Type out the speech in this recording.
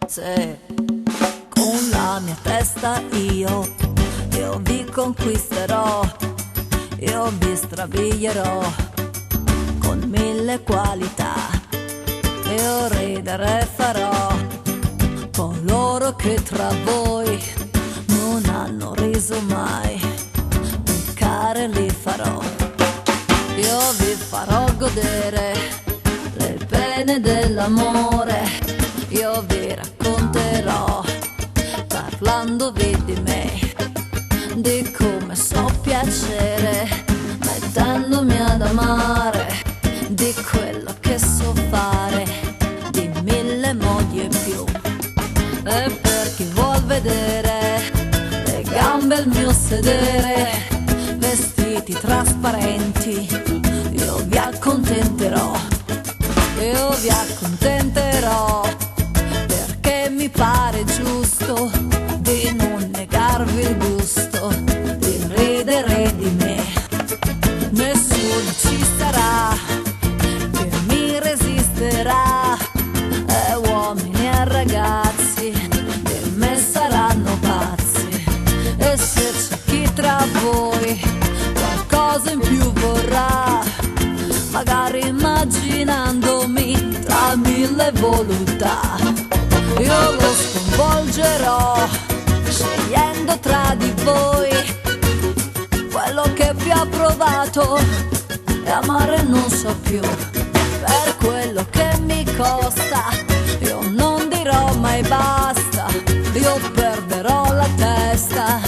se con la mia testa io vi conquisterò, io vi strabilierò con mille qualità. Io ridere farò coloro che tra voi non hanno riso mai, peccare li farò. Io vi farò godere le pene dell'amore, io vi racconterò, parlandovi di me, di come so piacere, mettendomi ad amare, di quello che so fare, di mille modi e più. E per chi vuol vedere le gambe al mio sedere, vestiti trasparenti, io vi accontenterò, io vi accontenterò, perché mi pare giusto di non negarvi il gusto di ridere di me. Nessuno ci sarà che mi resisterà, e uomini e ragazzi di me saranno pazzi. E se c'è chi tra voi qualcosa in più vorrà, magari immaginandomi tra mille voluttà, io lo sconvolgerò, scegliendo tra di voi quello che vi ha provato e amare non so più. Per quello che mi costa io non dirò mai basta, io perderò la testa